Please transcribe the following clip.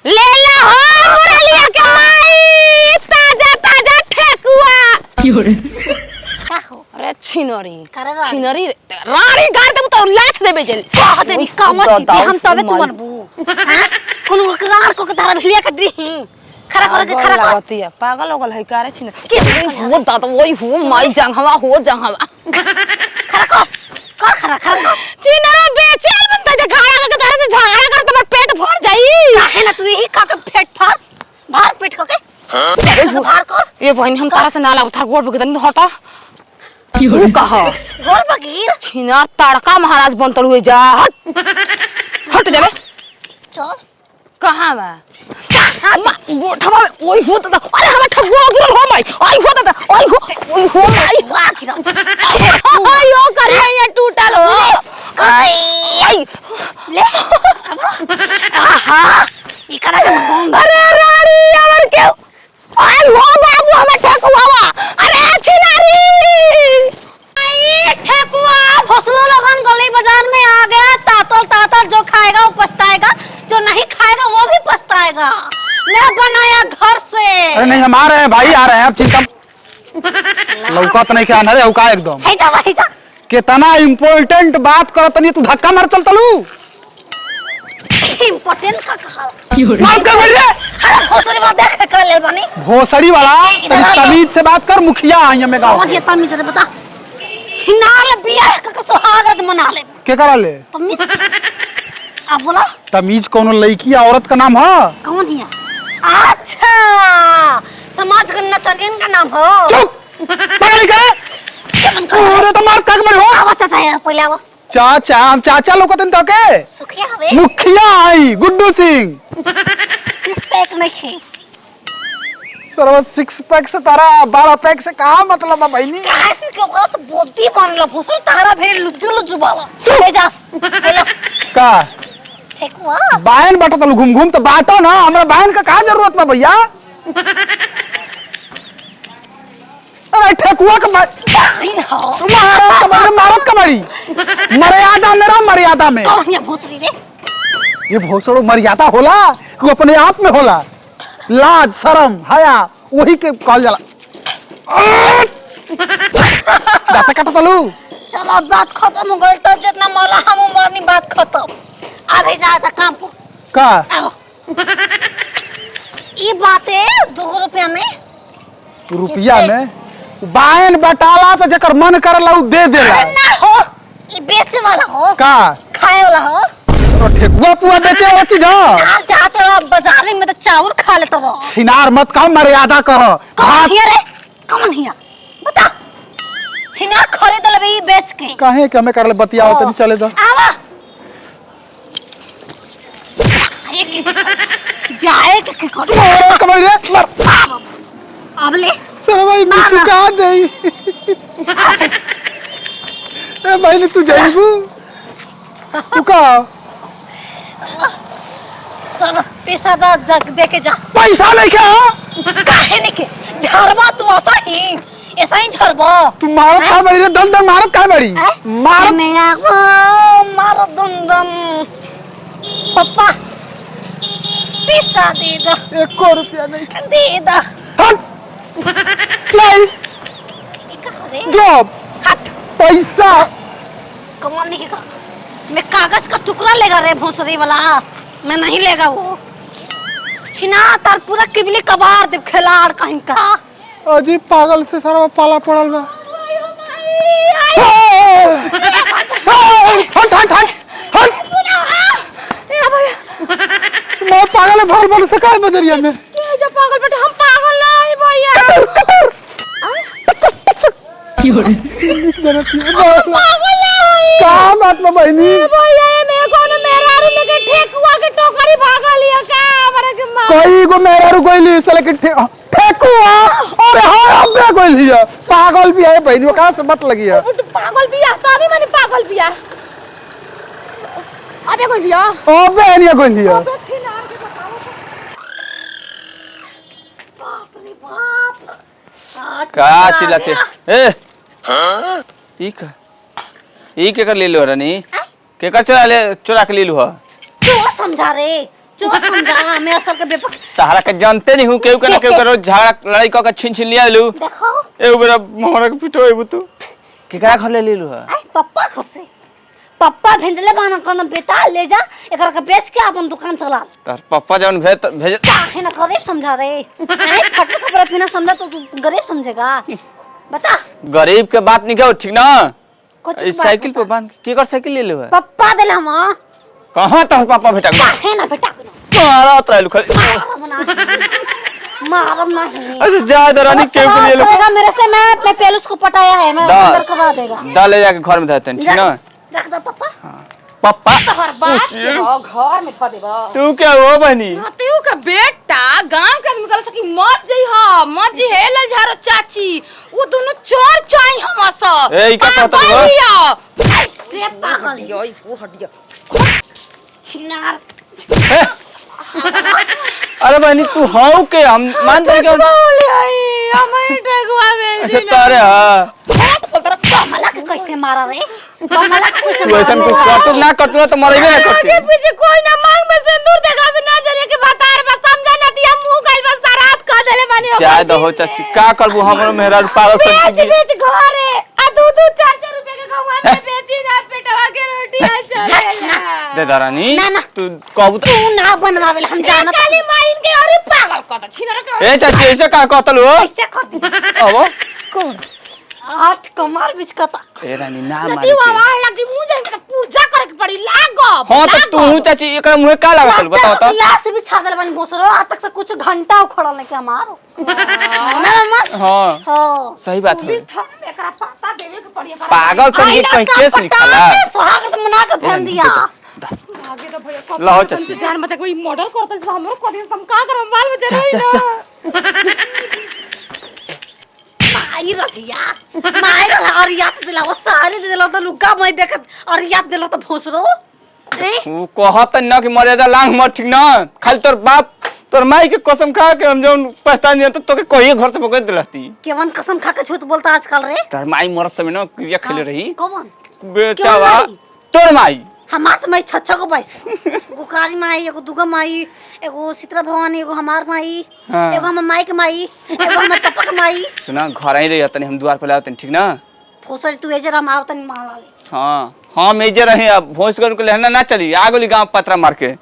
ले ला हो मोरा लिया के माई ताजा ताजा ठेकुआ क्यों रे का हो अरे छिनरी करे छिनरी रानी गाड़ दे तो लाख देबे जल कह दे काम जीते हम तबे तू बनबू हां कोनो रार को के तारा भिलिया के दी खरा कर लगती है पागल होगल है कारे छिन के हो दादा ओई हो माई जंगवा हो जंगवा खरा छिनरा बेचल बनता जे घाड़ा के तारे से झाड़ा कर तब पेट भर जाई काहे ना तू यही का के पेट फाड़ भार पेट को के भार कर ये बहन हम तारा से नाला उठार गोड़ बगदन हटा क्यों कहा गोर बगीर छिनार तड़का महाराज बनतल हुए जा हट जा चल कहां बा गोठवा ओई हो दादा अरे हम ठगुआ गिरल हो माई आई हो दादा ओई हो माई वाह किरा आयो करिया ये टूटल हो आई ले आहा ई करा के अरे रानी हमर के आई हो बाबू हम ठगुआ अरे छिनारी आई ठगुआ फसलों लगन गली बाजार में आ गया तातल जो खाएगा वो पछताएगा जो नहीं खाएगा वो भी पछताएगा मैं बनाया घर से अरे नहीं हम आ रहे हैं भाई आ रहे हैं अब चिंता लौकत नहीं क्या नरे औका एकदम है जा कितना इम्पोर्टेंट बात करत नहीं तू धक्का मार चल तलू इम्पोर्टेंट का कहा क्यों रे बात कर रे अरे भोसड़ी वाला देख कर ले बनी भोसड़ी वाला तमीज से बात कर मुखिया आई हमें गांव और ये तमीज से बता छिनाल बिया का सुहागत मना ले के करा ले तमीज अब बोला तमीज कोनो लड़की औरत का नाम है कौन है अच्छा समाज का नचनियन का नाम हो चुप पकड़ के मन अरे तो मार तक में हो आवा चाचा है पहले आवा चाचा हम चाचा लोग तो के सुखिया हवे मुखिया आई गुड्डू सिंह सिक्स पैक नहीं खे सर्व 6 पैक से तारा 12 पैक से कहा मतलब है बहनी कैसे के ओकरा से बोलती बन ला भोसड़ी तारा भेड़ लुज्जू वाला ले जा हेलो का ठेकुआ बायन बाटो तलू घूम घूम तो बाटो ना हमरा बायन का का जरूरत बा भैया अरे ठेकुआ का बाइन हो मारत कबड़ी मर्यादा मेरा मर्यादा में कौन है भोसड़ी रे ये भोसड़ो मर्यादा होला कि अपने आप में होला लाज शर्म हया वही के कहल जाला दाता काटा तलू चलो बात खत्म हो गई तो जितना मौला हम मरनी बात खत्म अभी जा काम पर का आओ ये बातें 2 रुपया में रुपया में बायन बटाला तो जकर मन करला उ दे देला ना हो ये बेचे वाला हो का खाए वाला हो तो ठेकुआ पुआ बेचे वाला चीज हो आज जाते हो बाजार में तो चावल खा लेते रहो छिनार मत कहो मर्यादा कहो कौन हिया रे कौन हिया बता छिनार खरीद लेबे बेच के काहे के हमें करले बतियाओ तनी चले दो आवा जाए के कर कमाई रे अब ले सर भाई मुस्का दे ए भाई तू जाइबू तू का चलो पैसा दे के जा पैसा नहीं क्या काहे नहीं के झरबा तू ऐसा ही झरबा तू मारत का बड़ी रे दम दम मारत का बड़ी मार नहीं आगो मारो दम पापा पैसा दे दो 1 रुपया नहीं दे दो हट प्लीज रे जॉब हट पैसा कमाल नहीं का मैं कागज का टुकड़ा लेगा रे भोसड़ी वाला मैं नहीं लेगा वो छिना तार पूरा किबली कबार दे खिलाड़ कहीं का अजी पागल से सारा पाला पड़ल बा हट हट हट हट मैं पागल है भर भर से काहे बजरिया में ये जो पागल बेटा हम पागल नहीं भैया कटर क्यों रे पागल नहीं का बात में बहनी भैया ये मैं कोनो मेरा रू लेके ठेकुआ के टोकरी भागा लिया का हमरा के मां कोई को मेरा रू कोई ली साले के ठेकुआ अरे हां अबे कोई लिया पागल भी है बहनी कहां से मत लगी है पागल बिया तभी मैंने पागल बिया अबे कोई लिया अबे नहीं कोई लिया अबे छिनार के बताओ बाप रे बाप का चिल्लाते ए हां ई के कर ले लो रानी के कर चोरा के ले लो चोर समझा रे कुछ और समझा मैं असल के बेटा तहरा के जानते नहीं हूँ केहू के ना केहू के रोज झगड़ा लड़ाई क के छीन लिया लू देखो एगो बेरा हमरा के पिटोएबू तू केकरा घर ले लेलू है आई पप्पा खसे पप्पा भेजले बाना कन बेटा ले जा एकरा के बेच के अपन दुकान चला तार पापा जवन भेज काहे ना गरीब समझा रे आई फटे कपड़ा पहना समझा तो तू गरीब समझेगा बता गरीब के बात नहीं कहो ठीक ना कुछ इस साइकिल पे बांध के कर साइकिल ले लो है पप्पा देले हम कहां तक पापा भेटा काहे ना बेटा मारा तैलू खाली मारम नहीं अच्छा जा दरानी केहू के ले लो करेगा मेरे से मैं अपने पेलुस को पटाया है मैं अंदर करवा देगा डाले जाके घर में धरते हैं ठीक ना रख दो पप्पा पापा तोहर बात के हो घर में ध देबा तू क्या हो बहनी नतियू का बेटा गांव के आदमी कहला सकी मत जई ह मत जी हेल झारो चाची उ दोनों चोर चाई हम सब ए, ई का कहत हो? ऐसे पागल यो वो हटिया छिनार अरे बहनी तू हाउ के हम मान दे के बोले आई हमें टगवा में अच्छा तारे हां कमला के कैसे मारा रे कमला के कैसे तू ऐसा कुछ कर तो ना करतू तो मरेबे ना करती आगे पीछे कोई ना मांग में सिंदूर देखा से ना जले के बतार बस समझा ना दिया मुंह गइल बस सरात कर देले बानी चाय दहो चाची का करबू हमरो मेहरारू पागल बेच सब बेच घर है आ दो 4 रुपए के गवा में बेची ना पेटवा के रोटी आ चले दे दरानी ना, ना। तू कहबू तू ना बनवावेल हम जानत काली माइन के अरे पागल कत छिनर के ए चाची ऐसे का कहतल हो कैसे कर दी अब कौन आठ कमार बीच कता ए रानी ना मारी नती आवाज लगती मुंह जाए तो पूजा करे के पड़ी लागो हां तो तू चाची एकरा मुंह का लागल बताओ तो लास्ट भी छागल बन बोसरो आज तक से कुछ घंटा उखड़ल नहीं के मारो ना मत हां हां सही बात है पुलिस थाने में एकरा पता देवे के पड़ी एकरा पागल संगी कहीं केस निकाला स्वागत मना के फेंक दिया आगे तो भैया लाओ कब चाची। से जान बचा कोई मर्डर करता है हमरो को दिन हम का करम बाल बच्चा रही ना माई रहिया माई रहा और याद दिला वो सारे दिला तो लुका मैं देखत और याद दिला तो भोसरो ए तू कहत न कि मर्यादा लांग मत ठीक ना खाली तोर बाप तोर माई के कसम खा के हम जौन पहचान नहीं तो तोके कहिए घर से भगा दिलती केवन कसम खा के झूठ बोलता आजकल रे तोर माई मरत समय न क्रिया खेले रही कौन बेचावा माई? तोर माई हमार तो माई छच्छा को पैसा गुकारी माई एगो दुगा माई एगो सीतरा भवानी एगो हमार माई हाँ। एगो हमर माई के माई एगो हमर पापा के माई सुना घर आई रही तनी हम द्वार पे लाते ठीक ना फोसर तू एजर हम आवतन मार ले हां हम एजे रहे अब भोंस गन को लेना ना चली आ गोली गांव पत्रा मार के